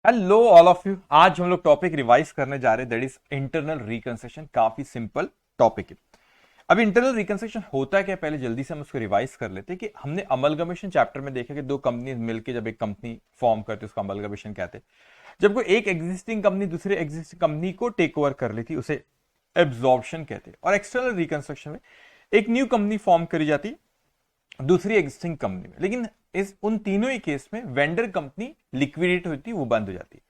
Hello all of you. आज हम लोग टॉपिक रिवाइज करने जा रहे हैं, दैट इज इंटरनल रिकंस्ट्रक्शन। काफी सिंपल टॉपिक है। अब इंटरनल रिकंस्ट्रक्शन होता है क्या, पहले जल्दी से हम उसको रिवाइज कर लेते हैं कि हमने अमलगमेशन चैप्टर में देखा कि दो कंपनी मिलकर जब एक कंपनी फॉर्म करती है उसको अमलगमेशन कहते हैं। जब कोई एक एग्जिस्टिंग कंपनी दूसरे एग्जिस्टिंग कंपनी को टेक ओवर कर लेती उसे एब्जॉर्प्शन कहते हैं। और एक्सटर्नल रिकंस्ट्रक्शन में एक न्यू कंपनी फॉर्म करी जाती है दूसरी एग्जिस्टिंग कंपनी में, लेकिन इस उन तीनों ही केस में वेंडर कंपनी लिक्विडेट होती है, वो बंद हो जाती है।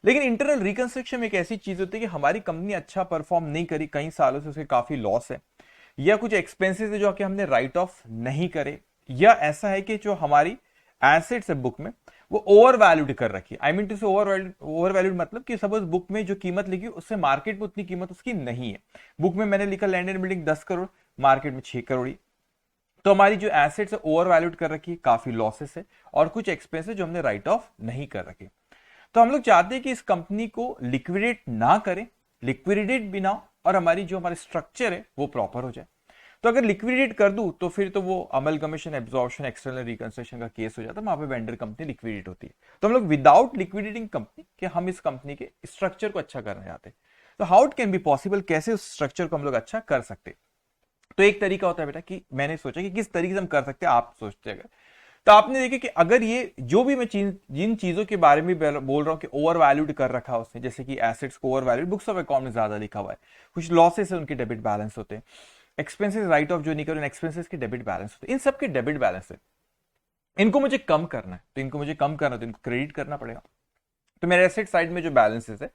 लेकिन इंटरनल रिकंस्ट्रक्शन में एक ऐसी चीज होती है कि हमारी कंपनी अच्छा परफॉर्म नहीं करी, कई सालों से उसे काफी लॉस है, या कुछ एक्सपेंसेस है जो कि हमने राइट ऑफ नहीं करे, या ऐसा है कि जो हमारी एसेट्स है बुक में वो ओवर वैल्यूड कर रखी है। आई मीन टू से ओवर वैल्यूड मतलब कि सपोज बुक में जो कीमत लिखी उससे मार्केट में उतनी कीमत उसकी नहीं है। बुक में मैंने लिखा land and building 10 crore, market में 6 करोड़। तो हमारी जो एसेट्स है ओवर वैल्यूड कर रखी है, काफी लॉसेस है, और कुछ एक्सपेंसेस जो हमने राइट ऑफ नहीं कर रखे। तो हम लोग चाहते हैं कि इस कंपनी को लिक्विडेट ना करें, लिक्विडेट भी ना हो, और हमारी जो हमारे स्ट्रक्चर है वो प्रॉपर हो जाए। तो अगर लिक्विडेट कर दूं तो फिर तो वो अमलगमेशन, एब्जॉर्प्शन, एक्सटर्नल रिकंस्ट्रक्शन का केस हो जाता है, वहां पे वेंडर कंपनी लिक्विडेट होती है। तो हम लोग विदाउट लिक्विडेटिंग कंपनी कि हम इस कंपनी के स्ट्रक्चर को अच्छा करना चाहते हैं। तो how it can be possible, कैसे उस स्ट्रक्चर को हम लोग अच्छा कर सकते हैं। तो एक तरीका होता है बेटा कि मैंने सोचा कि किस तरीके से हम कर सकते हैं, आप सोचते अगर। तो आपने देखा कि अगर ये जो भी मैं जिन चीजों के बारे में बोल रहा हूं कि ओवर वैल्यूड कर रखा है उसने, जैसे कि एसेट्स को over valued books of account में ज्यादा लिखा हुआ है, कुछ लॉसेस है उनके डेबिट बैलेंस होते हैं, एक्सपेंसेस राइट ऑफ जो नहीं करो एक्सपेंसेस के डेबिट बैलेंस होते हैं, इन सब के डेबिट बैलेंस है, इनको मुझे कम करना है। तो इनको मुझे कम करना है तो इनको क्रेडिट करना पड़ेगा। तो मेरे एसेट साइड में जो बैलेंसेस है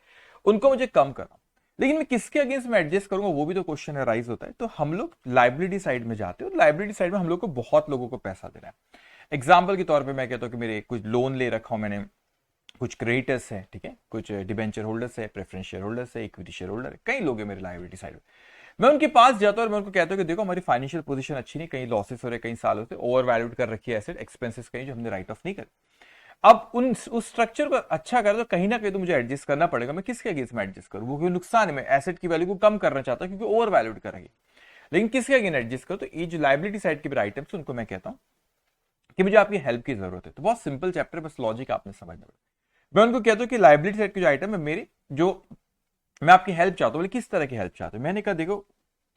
उनको मुझे कम करना, लेकिन मैं किसके अगेंस्ट में एडजस्ट करूंगा, वो भी तो क्वेश्चन राइज होता है। तो हम लोग लाइबिलिटी साइड में जाते हैं, लाइबिलिटी साइड में हम लोग को बहुत लोगों को पैसा देना है। एग्जाम्पल के तौर पे मैं कहता हूं कि मेरे कुछ लोन ले रखा हूं मैंने, कुछ क्रेडिटर्स है, ठीक है, कुछ डिबेंचर होल्डर्स है, प्रेफरेंस शेयर होल्डर्स है, इक्विटी शेयर होल्डर है, कई लोग हैं मेरे लाइबिलिटी साइड में। मैं उनके पास जाता हूं और मैं उनको कहता हूं कि देखो हमारी फाइनेंशियल पोजीशन अच्छी नहीं, कहीं लॉसेस हो रहे, कई सालों से ओवर वैल्यूड कर रखी है एसेट, एक्सपेंसेस कहीं जो हमने राइट ऑफ नहीं कर। अब उस स्ट्रक्चर को अच्छा कर तो कहीं ना कहीं तो मुझे एडजस्ट करना पड़ेगा। मैं किसके अगेंस्ट में एडजस्ट करूं, वो क्यों नुकसान है, मैं एसेट की वैल्यू को कम करना चाहता हूं क्योंकि ओवर वैल्यूड करेंगे। लेकिन किसके अगेंस्ट एडजस्ट करो, तो ये जो लाइबिलिटी साइड के भी आइटम्स उनको मैं कहता हूं कि मुझे आपकी हेल्प की जरूरत है। तो बहुत सिंपल चैप्टर, बस लॉजिक आपने समझना पड़ेगा। मैं उनको कहता हूं कि लाइबिलिटी साइड के जो आइटम है मेरे, जो मैं आपकी हेल्प चाहता हूं, बोले किस तरह की हेल्प चाहते हो। मैंने कहा देखो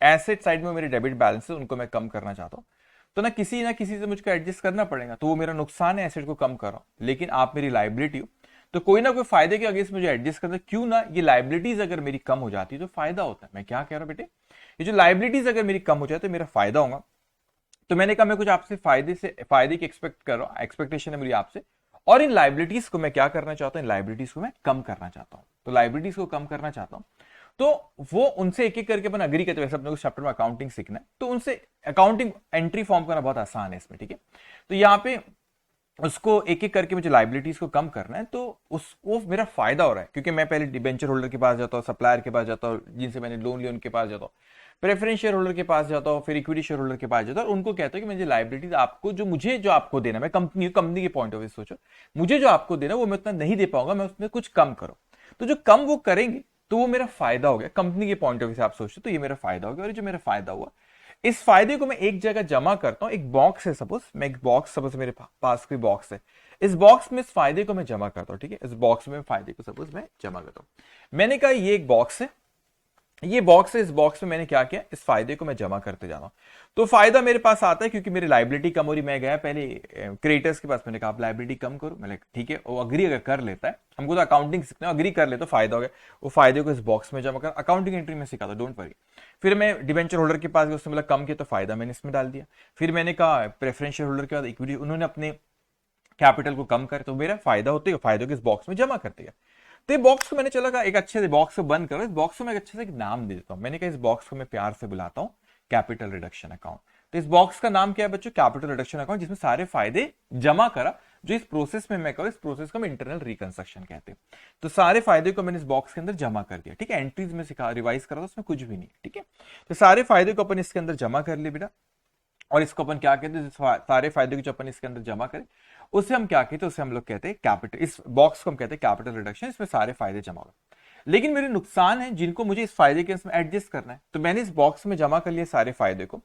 एसेट साइड में मेरे डेबिट बैलेंस है उनको मैं कम करना चाहता हूं, तो ना किसी से मुझको एडजस्ट करना पड़ेगा। तो वो मेरा नुकसान है, एसेट को कम कर रहा हूं, लेकिन आप मेरी लाइबिलिटी हो, तो कोई ना कोई फायदे के अगेंस्ट मुझे एडजस्ट करना। क्यों ना, ये लाइबिलिटीज अगर मेरी कम हो जाती तो फायदा होता है। मैं क्या कह रहा हूं बेटे, ये जो लाइबिलिटीज अगर मेरी कम हो जाए तो मेरा फायदा होगा। तो मैंने कहा मैं कुछ आपसे फायदे की एक्सपेक्ट कर रहा हूं, एक्सपेक्टेशन है मेरी आपसे, और इन लाइबिलिटीज को मैं क्या करना चाहता हूं, इन लाइबिलिटीज को मैं कम करना चाहता हूं। तो लाइबिलिटीज को कम करना चाहता हूं, तो वो उनसे एक एक करके अपन अग्री करते, वैसे अपने को चैप्टर में अकाउंटिंग सीखना है, तो उनसे अकाउंटिंग एंट्री फॉर्म करना बहुत आसान है इसमें, ठीक है। तो यहाँ पे उसको एक एक करके मुझे लाइबिलिटीज को कम करना है, तो वो मेरा फायदा हो रहा है, क्योंकि मैं पहले डिबेंचर होल्डर के पास जाता हूँ, सप्लायर के पास जाता हूँ, जिनसे मैंने लोन लिया उनके पास जाता हूँ, प्रेफरेंस शेयर होल्डर के पास जाता हूँ, फिर इक्विटी शेयर होल्डर के पास जाता हूँ, और उनको कहता हूँ कि मुझे लाइबिलिटीज आपको जो आपको देना, मैं कंपनी के पॉइंट ऑफ व्यू सोचो, मुझे जो आपको देना वो मैं उतना नहीं दे पाऊंगा, मैं उसमें कुछ कम करो। तो जो कम वो करेंगे तो वो मेरा फायदा हो गया, कंपनी के पॉइंट ऑफ व्यू से आप सोचते तो ये मेरा फायदा हो गया। और जो मेरा फायदा हुआ, इस फायदे को मैं एक जगह जमा करता हूं, एक बॉक्स है, सपोज मेरे पास कोई बॉक्स है, इस बॉक्स में इस फायदे को मैं जमा करता हूं, ठीक है। इस बॉक्स में फायदे को सपोज मैं जमा करता हूं। मैंने कहा ये एक बॉक्स है, ये बॉक्स है, इस बॉक्स में मैंने क्या किया, इस फायदे को मैं जमा करते जा रहा हूं। तो फायदा मेरे पास आता है क्योंकि मेरी लाइबिलिटी कम हो रही। मैं गया पहले क्रिएटर्स के पास, मैंने कहा आप लाइबिलिटी कम करो, मैंने ठीक है, वो अग्री अगर कर लेता है, हमको तो अकाउंटिंग सीखना, अग्री कर ले तो फायदा हो गया। वो फायदे को इस बॉक्स में जमा कर, अकाउंटिंग एंट्री में सिखा था, डोंट वरी। फिर मैं डिबेंचर होल्डर के पास गया, उसने बोला कम किया, तो फायदा मैंने इसमें डाल दिया। फिर मैंने कहा प्रेफरेंशियल होल्डर के बाद इक्विटी, उन्होंने अपने कैपिटल को कम कर, तो मेरा फायदा होते है, फायदों को इस बॉक्स में जमा कर दिया। तो ये बॉक्स को मैंने चला कहा एक अच्छे से बॉक्स को बंद करो, इस बॉक्स को मैं अच्छे से एक नाम दे देता हूं। मैंने कहा इस बॉक्स को मैं प्यार से बुलाता हूं कैपिटल रिडक्शन अकाउंट। तो इस बॉक्स का नाम क्या है बच्चों, कैपिटल रिडक्शन अकाउंट, जिसमें सारे फायदे जमा करा। जो इस प्रोसेस में मैं करूं, इस प्रोसेस को हम इंटरनल रिकंस्ट्रक्शन कहते हैं। तो सारे फायदे को मैंने इस बॉक्स के अंदर जमा कर दिया, ठीक है। एंट्रीज में सिखा रिवाइज करा था, उसमें कुछ भी नहीं, ठीक है। तो सारे फायदे को अपन इसके अंदर जमा कर लिए बेटा, और इसको अपन क्या कहते हैं, सारे फायदे को जो अपन इसके अंदर जमा करें उसे हम क्या कहते हैं, उसे हम लोग कहते हैं कैपिटल, इस बॉक्स को हम कहते हैं कैपिटल रिडक्शन, इसमें सारे फायदे जमा हो। लेकिन मेरे नुकसान है जिनको मुझे इस फायदे के इसमें एडजस्ट करना है, तो मैंने इस बॉक्स में जमा कर लिया सारे फायदे को,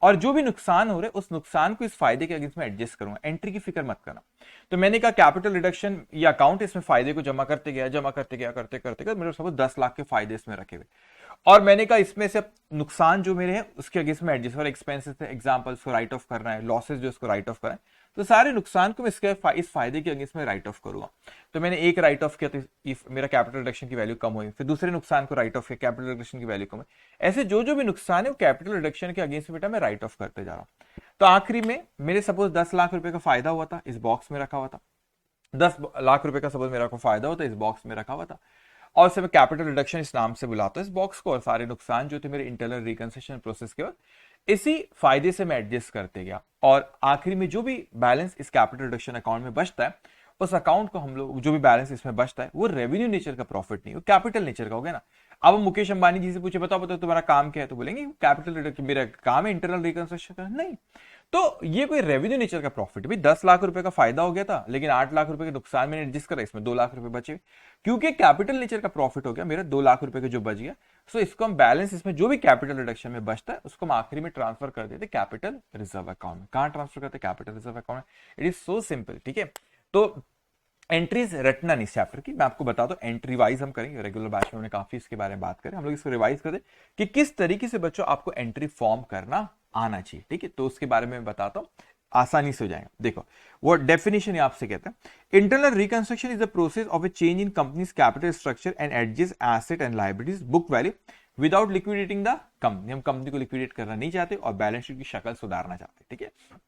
और जो भी नुकसान हो रहा है उस नुकसान को इस फायदे के अगेंस्ट में एडजस्ट करूंगा। एंट्री की फिक्र मत करना। तो मैंने कहा कैपिटल रिडक्शन या अकाउंट इसमें फायदे को जमा करते गया करते करते मेरे सपोज 10 लाख के फायदे इसमें रखे हुए, और मैंने कहा इसमें से नुकसान जो मेरे हैं उसके अगेंस्ट में एडजस्ट, और एक्सपेंसेस थे एग्जांपल उसको राइट ऑफ करना है, लॉसेस जो उसको राइट ऑफ करना है, तो सारे नुकसान को मैं इस फायदे के अगेंस्ट में राइट ऑफ करूंगा। तो मैंने एक राइट ऑफ किया तो मेरा कैपिटल रिडक्शन की वैल्यू कम हुई, फिर दूसरे नुकसान को राइट ऑफ किया, कैपिटल रिडक्शन की वैल्यू कम हुई। ऐसे जो जो भी नुकसान है वो कैपिटल रिडक्शन के अगेंस्ट बेटा मैं राइट ऑफ करते जा रहा हूं। तो आखिरी में मेरे सपोज 10 लाख रुपए का फायदा हुआ था, इस बॉक्स में रखा हुआ था, 10 लाख रुपए का सपोज मेरा को फायदा होता है, इस बॉक्स में रखा हुआ था, और से मैं कैपिटल रिडक्शन इस नाम से बुलाता हूं इस बॉक्स को, और सारे नुकसान जो थे मेरे इंटरनल रिकंसिलिएशन प्रोसेस के बाद इसी फायदे से मैं एडजस्ट करते गया, और आखिरी में जो भी बैलेंस इस कैपिटल रिडक्शन अकाउंट में बचता है उस अकाउंट को हम लोग, जो भी बैलेंस इसमें बचता है वो रेवेन्यू नेचर का प्रॉफिट नहीं, वो कैपिटल नेचर का हो गया ना। अब हम मुकेश अंबानी जी से पूछे बताओ बताओ तुम्हारा काम क्या है, तो बोलेंगे कैपिटल रिडक्शन, मेरा काम है इंटरनल रिकंस्ट्रक्शन का, नहीं। तो ये कोई रेवेन्यू नेचर का प्रॉफिट भी, 10 लाख रुपए का फायदा हो गया था लेकिन 8 लाख रुपए के नुकसान मैंने एडजस्ट करा, इसमें 2 लाख रुपए बचे, क्योंकि कैपिटल नेचर का प्रॉफिट हो गया मेरा 2 लाख रुपए का जो बच गया। सो इसको हम बैलेंस, इसमें जो भी कैपिटल रिडक्शन में बचता है उसको हम आखिरी में ट्रांसफर कर देते कैपिटल रिजर्व अकाउंट में। कहां ट्रांसफर करते? कैपिटल रिजर्व अकाउंट में। इट इज सो सिंपल, ठीक है। तो एंट्रीज रटना नहीं चैप्टर की, मैं आपको बता दूं एंट्री वाइज हम करेंगे, रेगुलर बैच में हमने काफी इसके बारे में बात करें, हम लोग इसको रिवाइज कर दे कि किस तरीके से बच्चों आपको एंट्री फॉर्म करना आना चाहिए, ठीक है। तो उसके बारे में बताता हूं, आसानी से हो जाएगा। देखो वो डेफिनेशन आपसे कहता है, internal reconstruction is the process of A change in companies capital structure and adjust asset and liabilities book value without liquidating the company. हम कंपनी को लिक्विडेट करना नहीं चाहते और बैलेंस शीट की शक्ल सुधारना चाहते, ठीक है।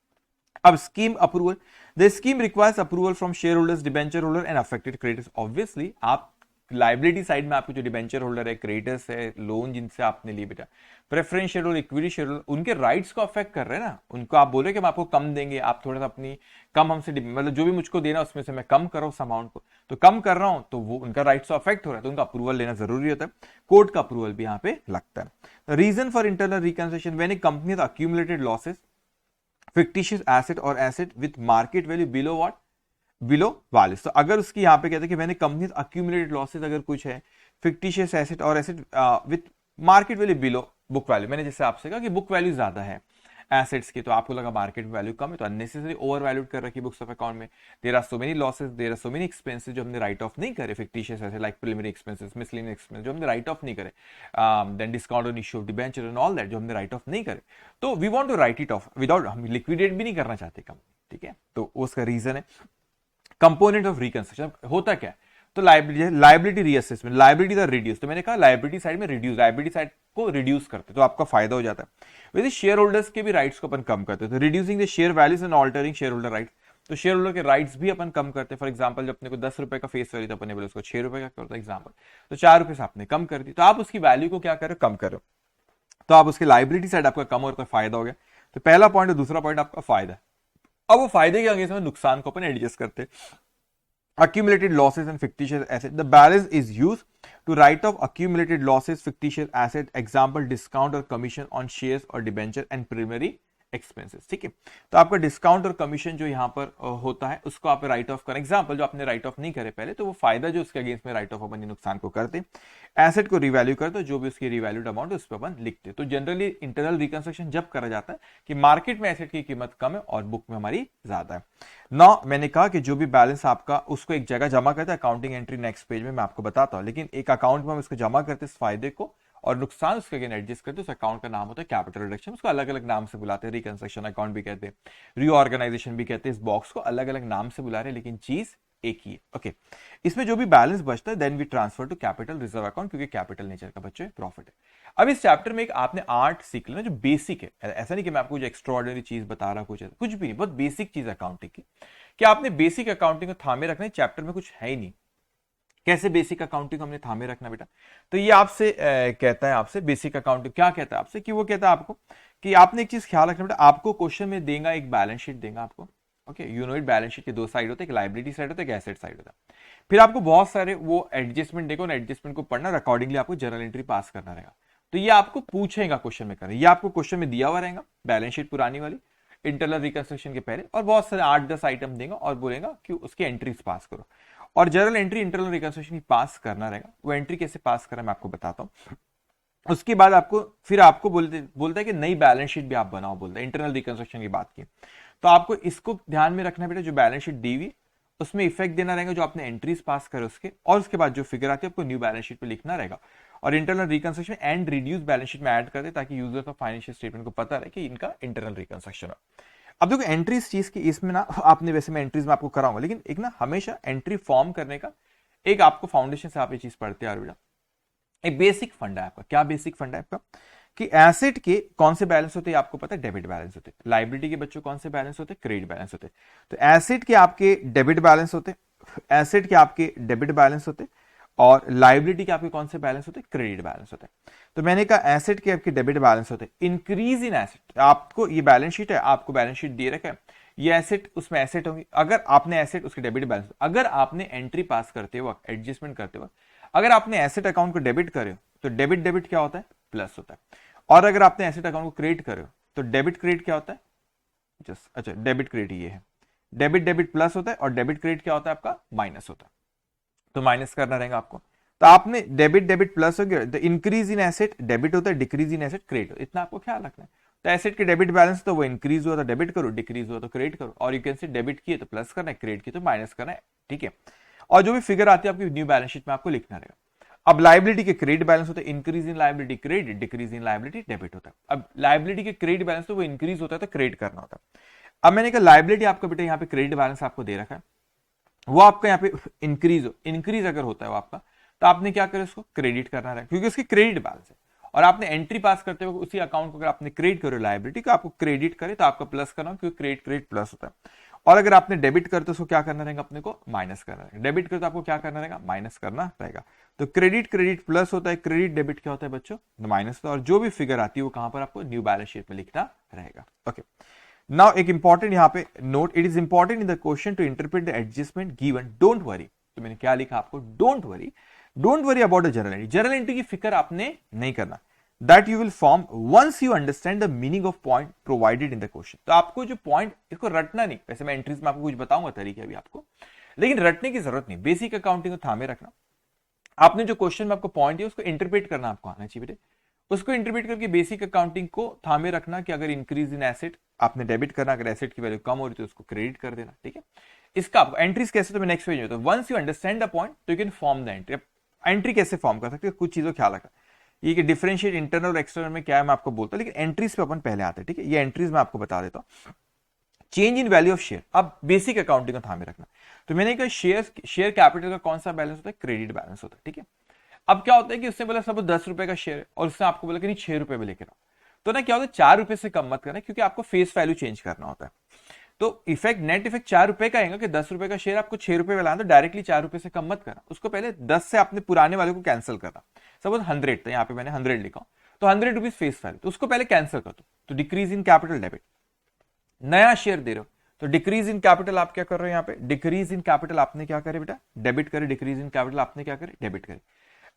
अब scheme approval, the scheme requires approval from share holders, debenture holder and affected creditors. Obviously आप लाइबिलिटी साइड में आपके जो डिबेंचर होल्डर है, क्रेडिटर्स है, लोन जिनसे आपने लिए बेटा, preference share holder, equity share holder, उनके राइट्स को अफेक्ट कर रहे हैं ना। उनको आप बोल रहे कि हम आपको कम देंगे, आप थोड़ा सा अपनी कम हमसे मतलब जो भी मुझको देना उसमें से मैं कम कर रहा हूं उस अमाउंट को, तो कम कर रहा हूं तो वो उनका राइट्स तो अफेक्ट हो रहा है, तो उनका अप्रूवल लेना जरूरी होता है। कोर्ट का अप्रूवल भी यहाँ पे लगता है। Reason for internal reconciliation, when a company has accumulated losses, fictitious asset और asset with market value below what? Below values। तो अगर उसकी यहाँ पे कहते हैं कि मैंने कंपनी accumulated losses अगर कुछ है, fictitious asset और asset with market value below book value, मैंने जैसे आपसे कहा कि बुक वैल्यू ज्यादा है एसेट्स की, तो आपको लगा मार्केट वैल्यू कम है, तो अननेसेसरी ओवर वैल्यूड कर रखी बुक्स ऑफ अकाउंट में। There are so many losses, there are so many expenses जो हमने राइट ऑफ नहीं करे, फिक्टिशियस ऐसे like preliminary expenses, miscellaneous expenses जो हमने राइट ऑफ नहीं करे, then discount on issue of debenture and all that जो हमने राइट ऑफ नहीं करे, तो we want to write it off without, हम लिक्विडेट भी नहीं करना चाहते कंपनी, ठीक है। तो उसका रीजन है। कंपोनेंट ऑफ रिकंस्ट्रक्शन होता क्या है, तो liability reassessment, liability the reduce, तो मैंने कहा लाइबिलिटी साइड में रिड्यूस, लाइबिलिटी साइड को रिड्यूस करते तो आपका फायदा हो जाता है। वैसे शेयर होल्डर्स के भी राइट्स को अपन कम करते हैं, तो reducing the share values and altering share holder rights, तो शेयर होल्डर के राइट्स भी अपन कम करते हैं। फॉर एग्जांपल जब अपने को 10 रुपए का फेस वैल्यू था, अपने बोले उसको 6 रुपए का करता एग्जांपल, तो 4 रुपए से आपने कम कर दी, तो आप उसकी वैल्यू को क्या करो, कम करो, तो आप उसकी लाइबिलिटी साइड आपका कम और फायदा हो गया। तो पहला पॉइंट और दूसरा पॉइंट आपका फायदा। अब वो फायदे के अगेंस्ट में नुकसान को अपन एडजस्ट करते हैं। accumulated losses and fictitious asset, the balance is used to write off accumulated losses, fictitious asset, example discount or commission on shares or debenture and preliminary expenses, ठीक है। तो आपका डिस्काउंट और कमीशन जो यहाँ पर होता है उसको आप राइट ऑफ करें, एग्जांपल जो आपने राइट ऑफ नहीं करे पहले, तो वो फायदा जो उसके अगेंस्ट में राइट ऑफ अपन नुकसान को करते, एसेट को रिवैल्यू करते, जो भी उसकी रिवैल्यूड अमाउंट उस पर अपन लिखते। तो जनरली इंटरनल रिकंस्ट्रक्शन जब करा जाता है कि मार्केट में एसेट की कीमत कम है और बुक में हमारी ज्यादा है। ना मैंने कहा कि जो भी बैलेंस आपका उसको एक जगह जमा करते हैं, अकाउंटिंग एंट्री नेक्स्ट पेज में मैं आपको बताता हूँ, लेकिन एक अकाउंट में हम इसको जमा करते इस फायदे को और नुकसान उसके अगेन एडजस्ट करते हैं। उस अकाउंट का नाम होता है कैपिटल रिडक्शन, उसको अलग अलग नाम से बुलाते हैं, रिकंस्ट्रक्शन अकाउंट भी कहते हैं, रीऑर्गेनाइजेशन भी कहते हैं, इस बॉक्स को अलग अलग नाम से बुला रहे हैं लेकिन चीज एक ही है। ओके, इसमें जो भी बैलेंस बचता है then we transfer to capital reserve account, क्योंकि कैपिटल नेचर का बच्चे प्रॉफिट है। अब इस चैप्टर में एक आपने आर्ट सीख लेना जो बेसिक है, ऐसा नहीं कि मैं आपको जो एक्स्ट्राऑर्डिनरी चीज बता रहा कुछ भी नहीं, बहुत बेसिक चीज अकाउंटिंग की, कि आपने बेसिक अकाउंटिंग को थामे रखना है। चैप्टर में कुछ है ही नहीं, कैसे बेसिक अकाउंटिंग हमने थामे रखना बेटा, तो ये आपसे कहता है, आपसे बेसिक अकाउंटिंग क्या कहता है आपसे, कि वो कहता है आपको कि आपने एक चीज ख्याल रखना बेटा, आपको क्वेश्चन में देगा एक बैलेंस शीट देगा आपको, okay, you know it, balance sheet के दो साइड होते हैं, एक लायबिलिटी साइड होता है, एक एसेट साइड होता है। फिर आपको बहुत सारे वो एडजस्टमेंट देगा, उन एडजस्टमेंट को पढ़ना, अकॉर्डिंगली आपको जर्नल एंट्री पास करना रहेगा। तो ये आपको पूछेगा क्वेश्चन में करना, ये आपको क्वेश्चन में दिया हुआ रहेगा, बैलेंस शीट पुरानी वाली इंटरनल रिकंस्ट्रक्शन के पहले, और बहुत सारे 8-10 आइटम देगा और बोलेगा कि उसकी एंट्रीज पास करो, और जर्नल एंट्री इंटरनल रिकंस्ट्रक्शन की पास करना रहेगा। वो एंट्री कैसे पास करें मैं आपको बताता हूं। उसके बाद आपको फिर आपको बोलता है कि नई बैलेंस शीट भी आप बनाओ, बोलता है इंटरनल रिकंस्ट्रक्शन की बात की। तो आपको इसको ध्यान में रखना बेटा, जो बैलेंस शीट दी हुई उसमें इफेक्ट देना रहेगा जो आपने एंट्रीज पास करे उसके, और उसके बाद जो फिगर आती है आपको न्यू बैलेंस शीट पे लिखना रहेगा। और internal reconstruction and reduce balance sheet में ऐड कर दे ताकि यूजर्स ऑफ फाइनेंशियल स्टेटमेंट को पता रहे कि इनका इंटरनल रिकंस्ट्रक्शन है। अब देखो एंट्रीज चीज की इसमें ना आपने, वैसे मैं एंट्रीज में आपको कराऊंगा, लेकिन एक ना हमेशा एंट्री फॉर्म करने का एक आपको फाउंडेशन से आप ये चीज पढ़ते आ रहे हो बेटा, एक बेसिक फंड है आपका। क्या बेसिक फंड है आपका? कि एसेट के कौन से बैलेंस होते हैं आपको पता है, डेबिट बैलेंस होते हैं। लाइबिलिटी के बच्चों कौन से बैलेंस होते हैं, क्रेडिट बैलेंस होते हैं। तो एसेट के आपके डेबिट बैलेंस होते हैं, एसेट के आपके डेबिट बैलेंस होते हैं, और लाइबिलिटी के आपके कौन से बैलेंस होते हैं, क्रेडिट बैलेंस होते हैं। तो मैंने कहा एसेट के आपके डेबिट बैलेंस होते हैं। इंक्रीज इन एसेट, आपको ये बैलेंस शीट है, आपको बैलेंस शीट दे रखा है, ये एसेट उसमें एसेट होंगी, अगर आपने एसेट उसके डेबिट बैलेंस, अगर आपने एंट्री पास करते वक्त एडजस्टमेंट करते वक्त अगर आपने एसेट अकाउंट को डेबिट करे तो डेबिट डेबिट क्या होता है, प्लस होता है। और अगर आपने एसेट अकाउंट को क्रेडिट करे तो डेबिट क्रेडिट क्या होता है, जस्ट अच्छा डेबिट क्रेडिट ये है, डेबिट डेबिट प्लस होता है और डेबिट क्रेडिट क्या होता है आपका, माइनस होता है। तो माइनस करना रहेगा आपको। तो आपने डेबिट डेबिट प्लस हो गया, तो इंक्रीज इन एसेट डेबिट होता है, डिक्रीज इन एसेट क्रेडिट, इतना आपको ख्याल रखना है। तो एसेट के डेबिट बैलेंस तो वो इंक्रीज हुआ तो डेबिट करो, डिक्रीज हुआ तो क्रेडिट करो, और यू कैन से डेबिट किए तो प्लस करना है, क्रेडिट किए तो माइनस करना है, ठीक है। और जो भी फिगर आती है आपकी न्यू बैलेंस शीट में आपको लिखना रहेगा। अब लाइबिलिटी के क्रेडिट बैलेंस होता है, increase in liability credit, decrease in liability debit होता है। अब लाइबिलिटी के क्रेडिट बैलेंस तो वो इंक्रीज होता है तो क्रेडिट करना होता है। अब मैंने कहा लाइबिलिटी आपका बेटा यहाँ पे क्रेडिट बैलेंस आपको दे रखा है, वो आपका यहाँ पे इंक्रीज अगर होता है वो आपका, तो आपने क्या करें उसको क्रेडिट करना है क्योंकि उसकी क्रेडिट बैलेंस है। और आपने एंट्री पास करते हुए उसी अकाउंट को अगर आपने क्रेडिट करो लाइबिलिटी को, आपको क्रेडिट करे तो आपका प्लस करना क्योंकि क्रेडिट क्रेडिट प्लस होता है। और अगर आपने डेबिट करते तो उसको क्या करना रहेगा, अपने को माइनस करना रहेगा। डेबिट करते तो आपको क्या करना रहेगा, माइनस करना रहेगा। तो क्रेडिट क्रेडिट प्लस होता है, क्रेडिट डेबिट क्या होता है बच्चों, माइनस होता है। और जो भी फिगर आती है वो कहां पर आपको न्यू बैलेंस शीट में लिखना रहेगा। ओके, नाउ एक इंपॉर्टेंट यहाँ पे note, it is important in the question to interpret the adjustment given, don't worry. तो मैंने क्या लिखा आपको, don't worry about the journal entry. Journal entry की फिक्र आपने नहीं करना, that you will form once you understand the meaning of point provided in the question. तो आपको जो पॉइंट, इसको रटना नहीं, वैसे मैं एंट्रीज में आपको कुछ बताऊंगा तरीके अभी आपको, लेकिन रटने की जरूरत नहीं। बेसिक अकाउंटिंग को थामे रखना, आपने जो क्वेश्चन में आपको पॉइंट है उसको इंटरप्रेट करना आपको आना चाहिए बेटे। उसको इंटरप्रेट करके बेसिक अकाउंटिंग को थामे रखना कि अगर इंक्रीज इन एसेट आपने डेबिट करना, अगर एसेट की वैल्यू कम हो रही तो उसको क्रेडिट कर देना, ठीक है। इसका आपको एंट्रीज कैसे, तो मैं नेक्स्ट पेज में, तो once you understand the point तो you can form the entry. Entry कैसे फॉर्म कर सकते हैं, कुछ चीजों ख्याल रखना, ये कि डिफरेंशिएट इंटरनल और एक्सटर्नल में क्या है मैं आपको बोलता हूं, लेकिन एंट्रीज पे अपन पहले आते हैं, ठीक है। ये एंट्रीज में आपको बता देता हूं। Change in value of share, अब बेसिक अकाउंटिंग को थामे रखना। तो मैंने कहा शेयर कैपिटल का कौन सा बैलेंस होता है, क्रेडिट बैलेंस होता है, ठीक है। अब क्या होता है कि उसने बोला सब 10 रुपए का शेयर है और उसने आपको बोला कि नहीं 6 रुपए में लेकर आओ, तो ना क्या होता है 4 रुपए से कम मत करना क्योंकि आपको फेस वैल्यू चेंज करना होता है। तो इफेक्ट नेट इफेक्ट 4 रुपए का आएगा कि 10 रुपए का शेयर आपको 6 रुपए में लाना, तो डायरेक्टली 4 रुपए से कम मत करना, उसको पहले 10 से अपने पुराने वाले को कैंसिल करना। सपोज 100 था, यहाँ पे मैंने 100 लिखा, तो 100 रुपीज फेस वैल्यू, तो उसको पहले कैंसिल कर दो। तो डिक्रीज इन कैपिटल डेबिट, नया शेयर दे रहे हो तो डिक्रीज इन कैपिटल आप क्या कर रहे हो, यहाँ पे डिक्रीज इन कैपिटल आपने क्या करे बेटा, डेबिट करे, डिक्रीज इन कैपिटल आपने क्या करे, डेबिट करे।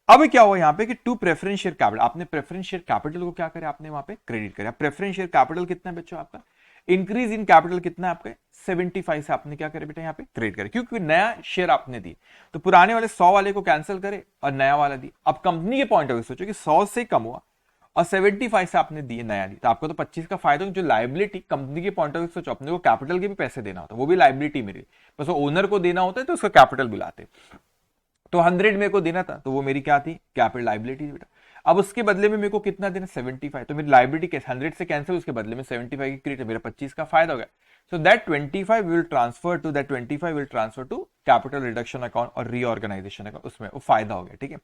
अब क्या हुआ यहाँ पे कि टू प्रेफरेंस शेयर कैपिटल, आपने प्रेफरेंस शेयर कैपिटल को क्या करे, आपने वहां पे क्रेडिट करे। प्रेफरेंस शेयर कैपिटल कितना है बच्चों आपका, इंक्रीज इन कैपिटल कितना है आपका 75 से आपने क्या करे बेटा यहाँ पे क्रेडिट करे, क्योंकि नया शेयर आपने दिए। तो पुराने वाले 100 वाले को कैंसिल करे और नया वाला दिए। अब कंपनी के पॉइंट ऑफ व्यू सोचो कि 100 से कम हुआ और 75 से आपने दिए नया दी, तो आपको तो 25 का फायदा। जो लाइबिलिटी कंपनी के पॉइंट ऑफ व्यू सोचो, अपने को कैपिटल के भी पैसे देना होता है, वो भी लाइबिलिटी मेरी, बस वो ओनर को देना होता है तो उसका कैपिटल बुलाते। तो 100 मेरे को देना था तो वो मेरी क्या थी, कैपिटल लाइबिलिटी बेटा। अब उसके बदले में मेरे को कितना देना, 75, तो मेरी लाइबिलिटी कैसे 100 से कैंसिल, उसके बदले में 75 की क्रेडिट, मेरा 25 का फायदा हो गया। So that 25 will transfer to capital reduction account और रीऑर्गेनाइजेशन अकाउंट, उसमें वो फायदा हो गया, ठीक है।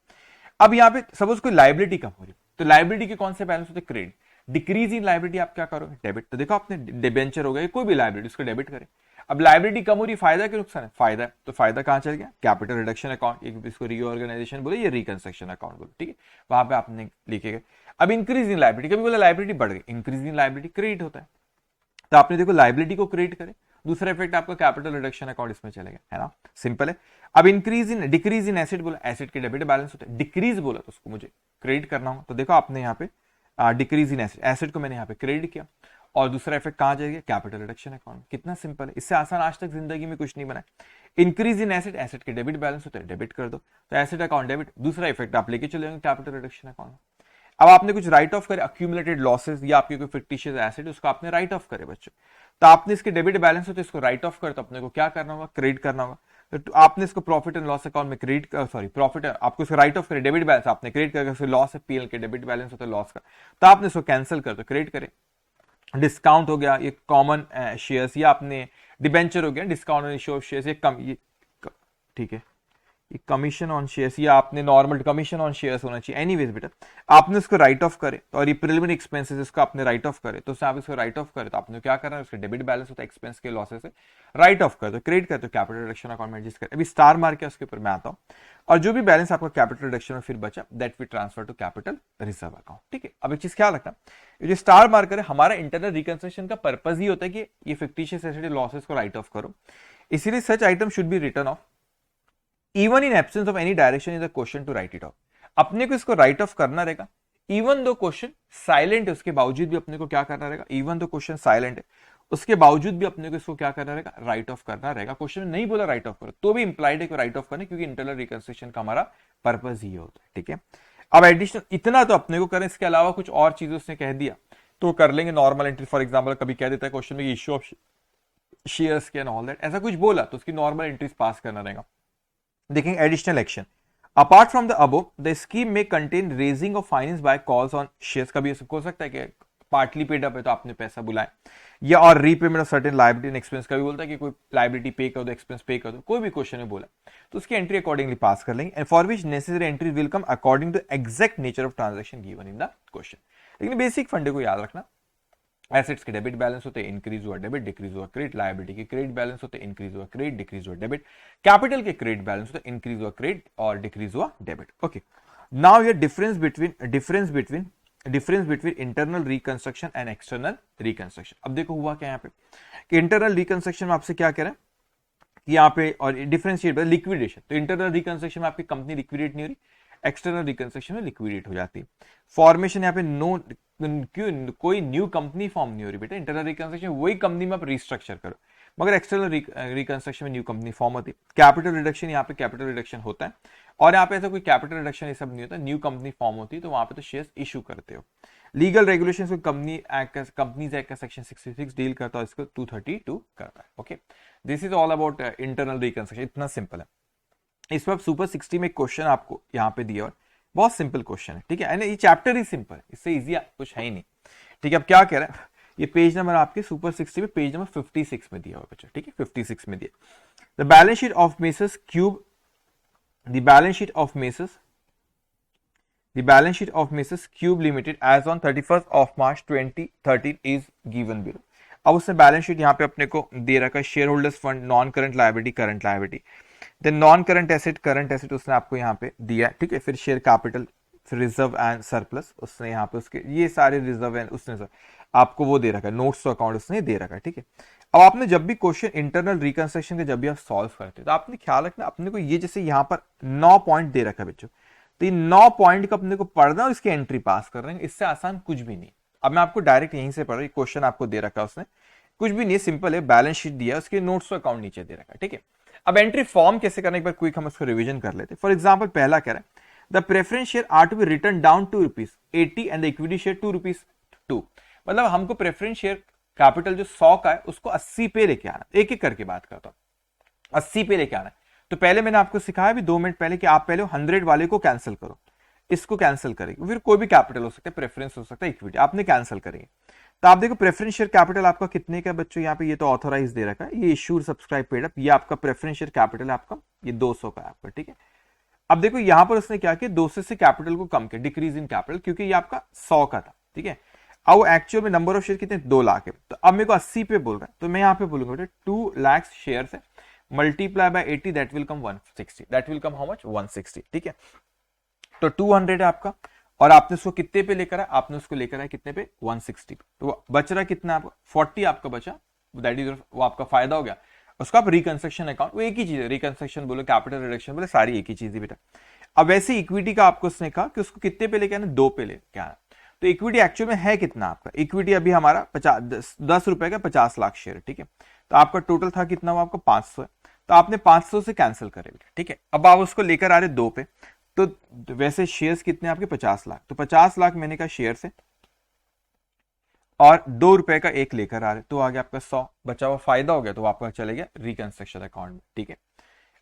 अब यहाँ पे सपोज कोई लाइबिलिटी कम हो रही, तो लाइबिलिटी के कौन से बैलेंस होते, क्रेडिट। डिक्रीज इन लाइबिलिटी आप क्या करोगे, डेबिट। तो देखो आपने डिबेंचर हो गया, कोई भी लाइबिलिटी उसको डेबिट करे। अब लाइबिलिटी कम हो रही, फायदा के नुकसान है, फायदा है, तो फायदा कहां चल गया, कैपिटल रिडक्शन अकाउंट, इसको रीऑर्गेनाइजेशन बोले, ये रिकंस्ट्रक्शन अकाउंट बोले, ठीक है। वहां पे आपने लिखेगा। अब इंक्रीज इन लाइबिलिटी, कभी बोला लाइबिलिटी बढ़ गई, इंक्रीज इन लाइबिलिटी क्रेडिट होता है, तो आपने देखो लाइबिलिटी को क्रेडिट करे, दूसरा इफेक्ट आपका कैपिटल रिडक्शन अकाउंट इसमें चलेगा, है ना, सिंपल है। अब डिक्रीज इन एसेट बोला, एसेट के डेबिट बैलेंस होता है, डिक्रीज बोला तो उसको मुझे क्रेडिट करना होगा। तो देखो आपने यहाँ पे डिक्रीज इन एसेट, एसेट को मैंने यहाँ पे क्रेडिट किया, और दूसरा इफेक्ट कहां जाएगा, कैपिटल रिडक्शन अकाउंट। कितना सिंपल है, इससे आसान आज तक जिंदगी में कुछ नहीं बना। इंक्रीज इन एसेट, एसेट के डेबिट बैलेंस होता है, डेबिट कर दो, तो एसेट अकाउंट डेबिट, दूसरा इफेक्ट आप लेके चले जाएंगे कैपिटल रिडक्शन अकाउंट। अब आपने कुछ राइट ऑफ करे, अक्यूमुलेटेड लॉसेस या आपके कोई फिक्टिशियस एसेट, उसको आपने राइट ऑफ करे बच्चों, तो आपने इसके डेबिट बैलेंस हो तो इसको राइट ऑफ करे, तो अपने को क्या करना होगा, क्रेडिट करना होगा। तो आपने इसको प्रॉफिट एंड लॉस अकाउंट में क्रेडिट, सॉरी प्रॉफिट, आपको इसको राइट ऑफ करे, डेबिट बैलेंस आपने क्रेडिट करके, लॉस है पीएल के, डेबिट बैलेंस होता है लॉस का, तो आपने इसको कैंसिल कर दो, क्रेडिट करे। डिस्काउंट हो गया, ये कॉमन शेयर्स, या आपने डिबेंचर हो गया, discount on issue of shares, ये कम, ये ठीक है, ये कमीशन ऑन शेयर्स, या आपने नॉर्मल कमीशन ऑन शेयर्स होना चाहिए। एनीवेज बेटा, आपने इसको राइट ऑफ करे, और ये प्रिलिमिनरी एक्सपेंसेस इसको आपने राइट ऑफ करे, तो आप इसको राइट ऑफ करे, तो आपने क्या करना है, उसके डेबिट बैलेंस होता है एक्सपेंस के लॉसेस से, राइट ऑफ कर दो, क्रेडिट कर दो, कैपिटल रिडक्शन अकाउंट में एडजस्ट कर। अभी स्टार मार के उसके ऊपर मैं आता हूँ, और जो भी बैलेंस आपका कैपिटल रिडक्शन में फिर बचा, that we transfer to capital reserve account. ठीक है, अब एक चीज ख्याल रखना, ये जो स्टार मार्कर है, हमारा इंटरनल रिकंस्ट्रक्शन का पर्पज ही होता है कि ये फिक्टिशियस एसेट लॉसेस को राइट ऑफ करो, इसीलिए such item should be written off even in absence of any direction in the question to write it off. अपने को इसको राइट ऑफ करना रहेगा, इवन दो क्वेश्चन साइलेंट है उसके बावजूद भी अपने को क्या करना रहेगा, इवन दो क्वेश्चन साइलेंट है उसके बावजूद भी अपने को इसको क्या करना रहेगा, राइट ऑफ करना रहेगा। क्वेश्चन नहीं बोला राइट ऑफ करो, तो भी इंप्लाइड है कि राइट ऑफ करने, क्योंकि इंटरनल रिकंस्ट्रक्शन का हमारा पर्पज ही होता है। ठीक है, अब एडिशनल इतना तो अपने को करें, इसके अलावा कुछ और चीजें उसने कह दिया तो कर लेंगे। नॉर्मल एंट्री, फॉर एग्जाम्पल कभी कह देता है क्वेश्चन में इश्यू ऑफ शेयर्स के एंड ऑल दैट, ऐसा कुछ बोला तो उसकी नॉर्मल एंट्रीज पास करना रहेगा। देखेंगे additional action, apart from the above the scheme में contain raising of finance by calls on shares. कभी ऐसा हो सकता है कि पार्टली पेड अप है तो आपने पैसा बुलाए, या और repayment of certain liability and expense, कभी बोलता है कि कोई लायबिलिटी पे कर दो, एक्सपेंस पे कर दो, कोई भी क्वेश्चन में बोला तो उसकी एंट्री अकॉर्डिंगली पास कर लेंगे, and for which necessary entry will come according to exact nature of transaction given in the question. लेकिन बेसिक फंडे को याद रखना, एसेट्स के डेबिट बैलेंस होते हैं, इंक्रीज हुआ डेबिट, डिक्रीज हुआ क्रेडिट, लायबिलिटी के क्रेडिट बैलेंस होते हैं, इंक्रीज हुआ क्रेडिट, डिक्रीज हुआ डेबिट, कैपिटल के क्रेडिट बैलेंस होते हैं, इंक्रीज हुआ क्रेडिट और डिक्रीज हुआ debit. Okay, now here difference between internal reconstruction and external reconstruction. अब देखो हुआ क्या यहाँ पे कि इंटरनल रिकंस्ट्रक्शन में आपसे क्या कह रहा है कि यहाँ पे, और डिफरेंशिएट लिक्विडेशन, तो इंटरनल रिकंस्ट्रक्शन में आपकी कंपनी लिक्विडेट नहीं हो रही, एक्सटर्नल रिकंस्ट्रक्शन में लिक्विडेट हो जाती है। फॉर्मेशन यहाँ पे नो, क्यों कोई न्यू कंपनी फॉर्म नहीं हो रही बेटा, इंटरनल रिकंस्ट्रक्शन वही कंपनी में आप रिस्ट्रक्चर करो, मगर एक्सटर्नल रिकंस्ट्रक्शन में न्यू कंपनी फॉर्म होती है। कैपिटल रिडक्शन, यहाँ पे कैपिटल रिडक्शन होता है, और यहाँ पे ऐसा कोई कैपिटल रिडक्शन ये सब नहीं होता, न्यू कंपनी फॉर्म होती है तो वहां पे तो शेयर्स इशू करते हो। लीगल रेगुलेशंस को कंपनीज एक्ट का सेक्शन 66 डील करता है, इसको 232 करता है। Okay, this is all about internal reconstruction, इतना सिंपल है। इस पर सुपर 60 में क्वेश्चन आपको यहाँ पे दिया, और बहुत सिंपल क्वेश्चन है। ठीक है, ये चैप्टर ही सिंपल है, इससे इजी कुछ है ही नहीं। ठीक है, अब क्या कह रहा है, ये पेज नंबर आपके सुपर 60 में पेज नंबर 56 में दिया हुआ बच्चा। ठीक है, 56 में दिया, the balance sheet of Messrs Cube, the balance sheet of Messrs Cube limited as on 31st of March 2013 is given below. अब उसने बैलेंस शीट यहाँ पे अपने को दे रखा है, shareholders fund, non current liability, current liability, then non current asset, current asset उसने आपको यहाँ पे दिया है। ठीक है, फिर शेयर कैपिटल, फिर रिजर्व एंड सरप्लस, उसने यहाँ पे उसके ये सारे रिजर्व एंड उसने आपको वो दे रखा है, नोट्स अकाउंट उसने दे रखा है। ठीक है, अब आपने जब भी क्वेश्चन इंटरनल रिकंस्ट्रक्शन के जब भी आप सॉल्व करते हो तो आपने ख्याल रखना, अपने को ये जैसे यहाँ पर 9 पॉइंट दे रखा है बच्चों, तो ये 9 पॉइंट का अपने को पढ़ना और इसकी एंट्री पास कर रहे हैं, इससे आसान कुछ भी नहीं। अब मैं आपको डायरेक्ट यहीं से पढ़ रहा हूँ, क्वेश्चन आपको दे रखा है उसने, कुछ भी नहीं, सिंपल है, बैलेंस शीट दिया, उसके नोट्स अकाउंट नीचे दे रखा है। ठीक है, अब एंट्री फॉर्म कैसे करना, एक बार क्विक हम उसको रिवीजन कर लेते हैं। फॉर एग्जांपल पहला कह रहा है, the preference share are to be written down ₹2.80 and the equity share ₹2, मतलब हमको प्रेफरेंस शेयर कैपिटल जो 100 का है उसको 80 पे लेके आना। एक एक करके बात करता हूं, 80 पे लेके आना। तो पहले मैंने आपको सिखाया भी 2 मिनट पहले कि आप पहले 100 वाले को कैंसिल करो, इसको कैंसिल करेंगे, फिर कोई भी कैपिटल हो सकता है, प्रेफरेंस हो सकता है, इक्विटी, आपने कैंसिल करेंगे। तो आप देखो प्रेफरेंस शेयर कैपिटल आपका कितने का बच्चों, यहाँ पे ये तो ऑथोराइज दे रखा है, ये इश्यूड सब्सक्राइब पेड अप, ये आपका प्रेफरेंस शेयर कैपिटल है आपका, ये 200 का है आपका। ठीक है, अब देखो यहां पर उसने क्या किया, 200 से कैपिटल को कम किया, डिक्रीज इन कैपिटल, क्योंकि ये आपका 100 का था। ठीक है, अब वो एक्चुअल में नंबर ऑफ शेयर कितने, 2 लाख है, तो अब मेरे को 80 पे बोल रहा है, तो मैं यहाँ पे बोलूंगा बेटा 2 लाख शेयर है, multiply by 80, that will come 160, that will come how much, 160। ठीक है, तो 200 है आपका, और आपने उसको कितने पे लेकर आया, आपने उसको लेकर आया कितने पे, 160 पे, तो बच रहा कितना आपका, 40 आपका बचा, दैट इज वो आपका फायदा हो गया। उसका आप रिकंस्ट्रक्शन अकाउंट, वो एक ही चीज है, रिकंस्ट्रक्शन बोलो, कैपिटल रिडक्शन बोले, सारी एक ही चीज है बेटा। अब वैसे इक्विटी का आपको उसने कहा कि उसको कितने पे लेके आना, 2 पे लेके आना। तो इक्विटी एक्चुअल में है कितना आपका, इक्विटी अभी हमारा 10 रुपए का 50 लाख शेयर। ठीक है, तो आपका टोटल था कितना, वो आपका 500 है, तो आपने 500 से कैंसिल करे। ठीक है, अब आप उसको लेकर आ रहे 2 पे, तो वैसे शेयर्स कितने आपके 50 लाख, तो 50 लाख मैंने कहा शेयर से और 2 रुपए का एक लेकर आ रहे, तो आ गया आपका 100, बचा हुआ फायदा हो गया, तो आपका चले गया रिकंस्ट्रक्शन अकाउंट में। ठीक है,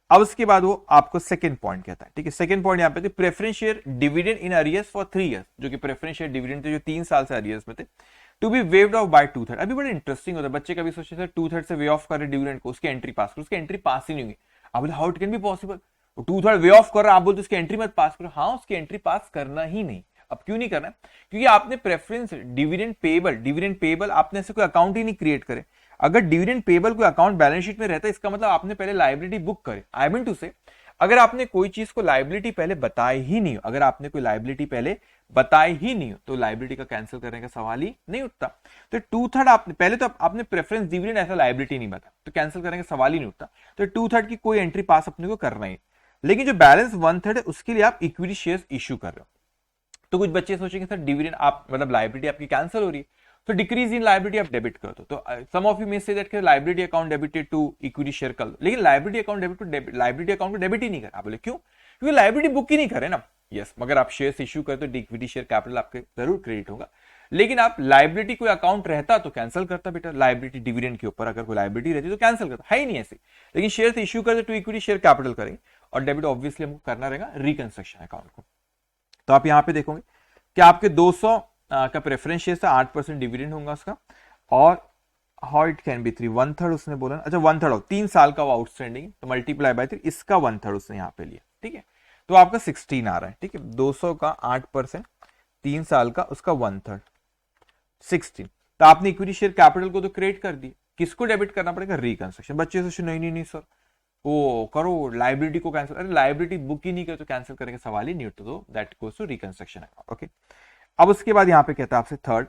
अब उसके बाद वो आपको सेकंड पॉइंट कहता है। ठीक है, सेकंड पॉइंट यहाँ पे थे preference share dividend in arrears for 3 years, जो कि प्रेफरेंस शेयर डिविडेंड थे जो 3 साल से अरियर्स में थे, to be waived off by 2/3। अभी बड़ा इंटरेस्टिंग होता है, बच्चे कभी सोचते थे 2/3 से वे ऑफ करे डिविडेंड को, उसकी एंट्री पास करो, उसकी एंट्री पास ही नहीं होगी। आप बोले how it can be possible, 2/3 way of कर रहा, आप बोलते उसकी एंट्री मत पास करो। हाँ, उसकी एंट्री पास करना ही नहीं। अब क्यों नहीं करना? क्योंकि आपने प्रेफरेंस डिविडेंड पेबल आपने ऐसे कोई अकाउंट ही नहीं क्रिएट करे। अगर डिविडेंड पेबल कोई अकाउंट बैलेंस शीट में रहता है, इसका मतलब आपने पहले लायबिलिटी बुक करे। आई मीन टू से, अगर आपने कोई चीज को लायबिलिटी पहले बताए ही नहीं हो, अगर आपने कोई लायबिलिटी पहले बताए ही नहीं हो, तो लायबिलिटी का कैंसिल करने का सवाल ही नहीं उठता। तो 2/3 आपने पहले तो आपने प्रेफरेंस डिविडेंड ऐसा लायबिलिटी नहीं बताया, तो कैंसिल करने का सवाल ही नहीं उठता। तो 2/3 की कोई एंट्री पास अपने को करना ही। लेकिन जो बैलेंस 1/3 है, उसके लिए आप इक्विटी शेयर्स इश्यू कर रहे हो। तो कुछ बच्चे सोचेंगे सर डिविडेंड आप मतलब लायबिलिटी आपकी कैंसिल हो रही है, तो डिक्रीज इन लायबिलिटी आप डेबिट कर दो। तो some of you may say that liability account debited to equity share कर दो, लेकिन liability account debit to liability account को डेबिट ही नहीं कर। आप बोले क्यों? क्योंकि लायबिलिटी बुक ही नहीं करे ना। यस, मगर आप शेयर्स इश्यू करते तो इक्विटी शेयर कैपिटल आपके जरूर क्रेडिट होगा, लेकिन आप लायबिलिटी कोई अकाउंट रहता तो कैंसिल करता बेटा। लायबिलिटी डिविडेंड के ऊपर अगर कोई लायबिलिटी रहती तो कैंसिल करता, है ही नहीं ऐसे। लेकिन शेयर्स इश्यू करते टू इक्विटी शेयर कैपिटल करेंगे, और डेबिट ऑब्वियसली हमको करना रहेगा रिकंस्ट्रक्शन अकाउंट को। तो आप यहां पे देखोगे कि आपके 200 का प्रेफरेंस शेयर था, 8% डिविडेंड होगा उसका, और हाउ इट कैन बी 3 1/3 उसने बोला। अच्छा 1/3 3 साल का वो आउटस्टैंडिंग, तो मल्टीप्लाई बाय 3, इसका 1/3 उसने यहाँ पे लिया। ठीक है, तो आपका 16 आ रहा है। ठीक है, 200 का 8%, 3 साल का, उसका 1/3 16। तो आपने इक्विटी शेयर कैपिटल को तो क्रिएट कर दी, किसको डेबिट करना पड़ेगा? रिकंस्ट्रक्शन। बच्चे सोचे नहीं नहीं नहीं सर वो करो लायबिलिटी को कैंसिल, अरे लायबिलिटी बुक ही नहीं करे तो कैंसिल करने का सवाल ही नहीं उठता, तो that goes to reconstruction account. Okay, अब उसके बाद यहां पे कहता है आपसे third,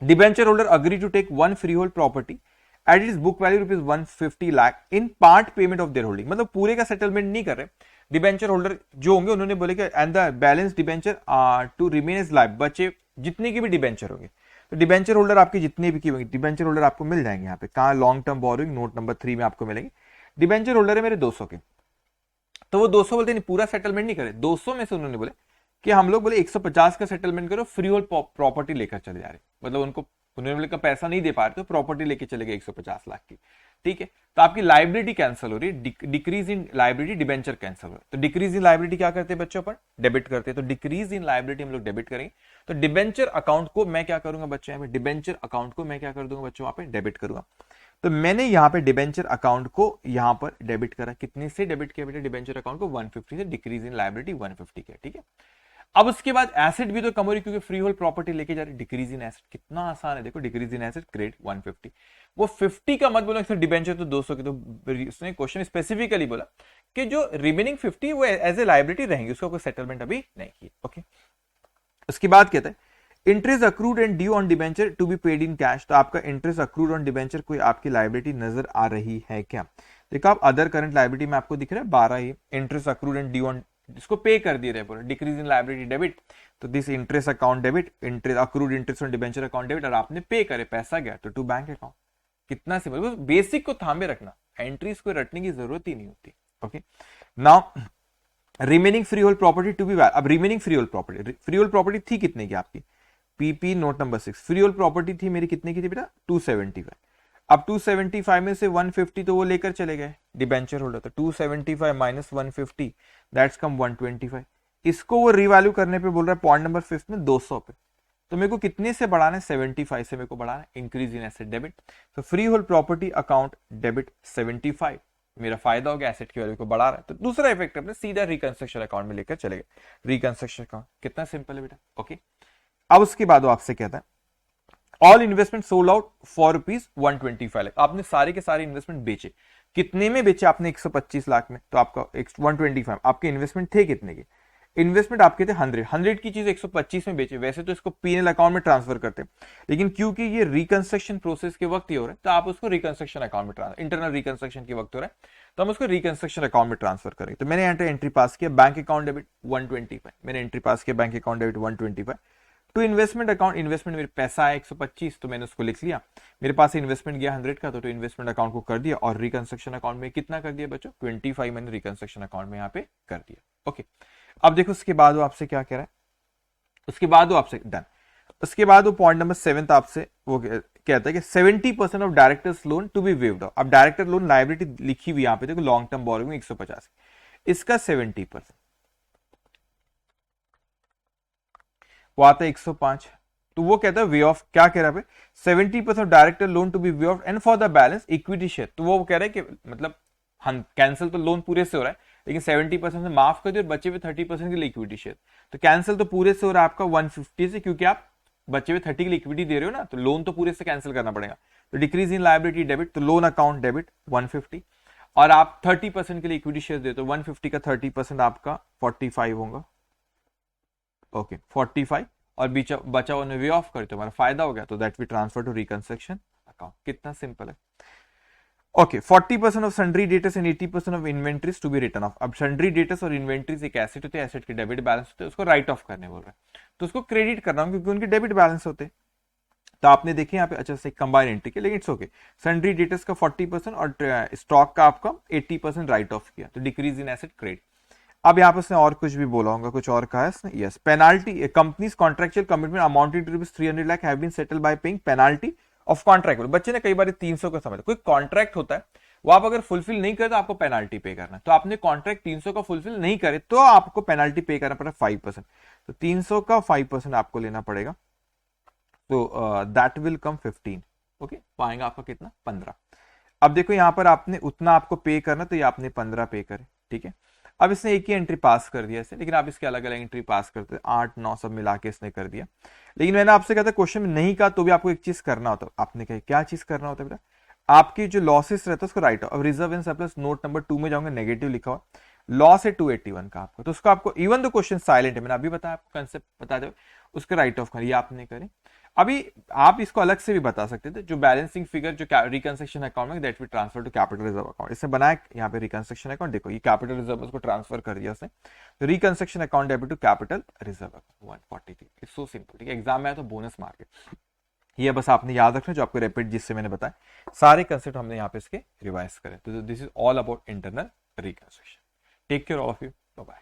debenture holder agree to take one freehold property at its book value ₹150 lakh in part payment of their holding. मतलब पूरे का सेटलमेंट नहीं कर रहे डिबेंचर होल्डर जो होंगे, उन्होंने बोले कि and the balance debenture to remain as life, बच्चे जितने की भी डिबेंचर होंगे, तो डिबेंचर होल्डर आपके जितने भी की होंगे, डिबेंचर होल्डर आपको मिल जाएंगे यहाँ पे कहाँ, long term borrowing note number 3 में आपको मिलेंगे। डिबेंचर होल्डर है मेरे 200 के, तो वो 200 बोलते नहीं पूरा सेटलमेंट नहीं करे, 200 में से उन्होंने बोले कि हम लोग बोले 150 का सेटलमेंट करो, फ्री होल्ड प्रॉपर्टी लेकर चले जा रहे, मतलब उन्होंने बोले का पैसा नहीं दे पा रहे तो प्रॉपर्टी लेके चले गए 150 लाख की। ठीक है, तो आपकी लाइबिलिटी कैंसिल हो रही है, decrease in liability debenture cancel हो रहा है। तो डिक्रीज इन लाइबिलिटी क्या करते हैं बच्चों पर? डेबिट करते हैं। तो डिक्रीज इन लाइबिलिटी हम लोग डेबिट करेंगे, तो डिबेंचर अकाउंट को मैं क्या करूंगा बच्चों, यहाँ पे डिबेंचर अकाउंट को मैं क्या कर दूंगा बच्चों, वहां पे डेबिट करूंगा। तो मैंने यहाँ पे डिबेंचर अकाउंट को यहाँ पर डेबिट करा, कितने से डेबिट किया बेटा डिबेंचर अकाउंट को? 150 से, डिक्रीज इन लाइबिलिटी 150 किया। ठीक है, अब उसके बाद एसेट भी तो कम हो रही क्योंकि फ्री होल्ड प्रॉपर्टी लेके जा रही, डिक्रीज इन एसेट कितना आसान है देखो, डिक्रीज इन एसेट क्रेडिट 150। वो 50 का मत बोलो डिबेंचर तो 200 की, तो उसने क्वेश्चन स्पेसिफिकली बोला कि जो रिमेनिंग 50 वो एज ए लाइबिलिटी रहेंगे, उसका कोई सेटलमेंट अभी नहीं किया। ओके, उसके बाद कहता है interest accrued and due on debenture to be paid in cash. तो आपका इंटरेस्ट अक्रूड ऑन डिबेंचर कोई आपकी लाइबिलिटी नजर आ रही है क्या? देखो आप अदर करंट लाइबिलिटी में आपको दिख रहा है 12 ही, interest accrued and due on, इसको पे कर दिए रहे पूरा, डिक्रीज इन लाइबिलिटी डेबिट, तो this interest account debit, interest accrued interest on debenture account debit, और आपने पे करे, पैसा गया तो टू बैंक अकाउंट। कितना सिंपल, बेसिक को थामे रखना, एंट्रीज को रटने की जरूरत ही नहीं होती। Okay, now remaining freehold property to be, अब रिमेनिंग फ्री होल्ड प्रॉपर्टी थी कितने की आपकी? PP note number 6, freehold property थी मेरी कितने की थी बेटा? 275। अब 275 में से 150 तो वो लेकर चले गए डिबेंचर होल्डर, तो 275 माइनस 150 दैट्स कम 125। इसको वो रिवैल्यू करने पे बोल रहा है पॉइंट नंबर 5 में 200 पे, तो मेरे को कितने से बढ़ाना है? 75 से मेरे को बढ़ाना है, इंक्रीज इन एसेट डेबिट। तो free hold property account debit 75, मेरा फायदा हो गया, एसेट की वैल्यू को बढ़ा रहा है। तो दूसरा इफेक्ट अपने सीधा रिकंस्ट्रक्शन अकाउंट में लेकर चले गए, रिकंस्ट्रक्शन अकाउंट कितना सिंपल है बेटा। ओके, अब उसके बाद वो आपसे कहता है all investment sold out for ₹125 lakh. आपने सारे के सारे इन्वेस्टमेंट बेचे, कितने में बेचे आपने? 125 लाख में, तो आपका 125, आपके इन्वेस्टमेंट थे कितने के? इन्वेस्टमेंट आपके थे 100 की चीज 125 में बेचे। वैसे तो इसको पीएनएल अकाउंट में ट्रांसफर करते हैं, लेकिन क्योंकि ये रिकंस्ट्रक्शन प्रोसेस के वक्त ही हो रहा है, तो आप उसको रिकंस्ट्रक्शन अकाउंट में ट्रांसफर, इंटरनल रिकंस्ट्रक्शन के वक्त हो रहा है, तो हम उसको रिकंस्ट्रक्शन अकाउंट में ट्रांसफर करेंगे। तो मैंने यहाँ एंट्री पास किया, बैंक अकाउंट डेबिट 125, मैंने एंट्री पास किया bank account debit 125। To investment account, investment मेरे पैसा है 125, तो मैंने उसको लिख लिया, मेरे पास इन्वेस्टमेंट गया 100 का, तो इन्वेस्टमेंट अकाउंट को कर दिया, और रिकंस्ट्रक्शन अकाउंट में कितना कर दिया बच्चों? 25 मैंने रिकंस्ट्रक्शन अकाउंट में यहाँ पे कर दिया। ओके, अब देखो उसके बाद वो आपसे क्या कह रहा है, उसके बाद वो आपसे डन, उसके बाद वो पॉइंट नंबर 7 आपसे वो कहता है कि 70% of directors loan to be waived off. अब डायरेक्टर लोन लाइबिलिटी लिखी हुई यहां पे देखो, लॉन्ग टर्म बोरोइंग 150, इसका 70% वो आता है 105। तो वो कहता है वे ऑफ, क्या कह रहा है 70% director loan to be waived off and for the balance equity share. तो वो कह रहा है कि मतलब हम कैंसिल तो लोन पूरे से हो रहा है, लेकिन 70% से माफ कर दिया और बचे हुए 30% के लिए इक्विटी शेयर। तो कैंसिल तो पूरे से हो रहा है आपका 150 से, क्योंकि आप बचे हुए 30 की लिक्विडिटी दे रहे हो ना, तो लोन तो पूरे से कैंसिल करना पड़ेगा। तो डिक्रीज इन लायबिलिटी डेबिट, तो लोन अकाउंट डेबिट 150, और आप 30% के लिए इक्विटी शेयर देते हो, 150 का 30% आपका 45 होगा। ओके 45, और बचा हुआ वे ऑफ करते हमारा फायदा हो गया, तो that we transfer to reconstruction account. कितना सिंपल है। Okay 40% of sundry debtors and 80% of inventories to be written off. अब सन्ड्री डेटर्स और इन्वेंट्रीज एक एसेट होते हैं, एसेट के डेबिट बैलेंस होते हैं, उसको राइट ऑफ करने बोल रहे हैं, तो उसको क्रेडिट करना हूं क्योंकि उनके डेबिट बैलेंस होते हैं। तो आपने देखे यहाँ पे अच्छा से कंबाइन एंट्री के, लेकिन इट्स ओके। सन्ड्री डेटर्स का 40% और स्टॉक का आपका 80% राइट ऑफ किया, तो डिक्रीज इन एसेट क्रेडिट। अब यहाँ पे उसने और कुछ भी बोला होगा, कुछ और कहा है इसने, yes penalty companies contractual commitment amounted to 300 lakh have been settled by paying penalty of contract. बच्चे ने कई बार 300 का समझ, कोई कॉन्ट्रैक्ट होता है वो आप अगर फुलफिल नहीं करे तो आपको पेनाल्टी पे करना है। तो आपने कॉन्ट्रैक्ट 300 का फुलफिल नहीं करे तो आपको पेनाल्टी पे करना पड़ेगा 5%। तो 300 का 5% आपको लेना पड़ेगा, तो दैट विल कम 15। ओके पाएंगे आपका कितना 15। अब देखो यहाँ पर आपने उतना आपको पे करना, तो ये आपने 15 पे करे, ठीक है। अब इसने एक ही एंट्री पास कर दिया इसे, लेकिन आप इसके अलग अलग एंट्री पास करते 8 9 सब मिला के इसने कर दिया। लेकिन मैंने आपसे कहा था क्वेश्चन में नहीं कहा तो भी आपको एक चीज करना होता। आपने कहा क्या चीज करना होता है बेटा, आपकी जो लॉसेस रहता है उसको राइट ऑफ। अब reserve and surplus note number 2 में जाऊंगे, नेगेटिव लिखा हुआ लॉस है 281 का आपका, तो उसको आपको इवन द क्वेश्चन साइलेंट है, मैंने अभी बताया आपको कंसेप्ट बता दो, उसके राइट ऑफ कर आपने करे। अभी आप इसको अलग से भी बता सकते थे, जो बैलेंसिंग फिगर जो रिकंस्ट्रक्शन अकाउंट में that we transfer to capital reserve account, इसने बनाया यहाँ पे रिकंस्ट्रक्शन अकाउंट, देखो ये कैपिटल रिजर्व उसको ट्रांसफर कर दिया उसने, तो reconstruction account debit to capital reserve account 143। It's so simple, ठीक है। एग्जाम में आया तो बोनस मार्केट, ये बस आपने याद रखना जो आपको रिपीट जिससे मैंने बताया, सारे कंसेप्ट हमने यहाँ पे इसके रिवाइज करें। तो this is all about internal reconstruction. Take care of you, bye bye.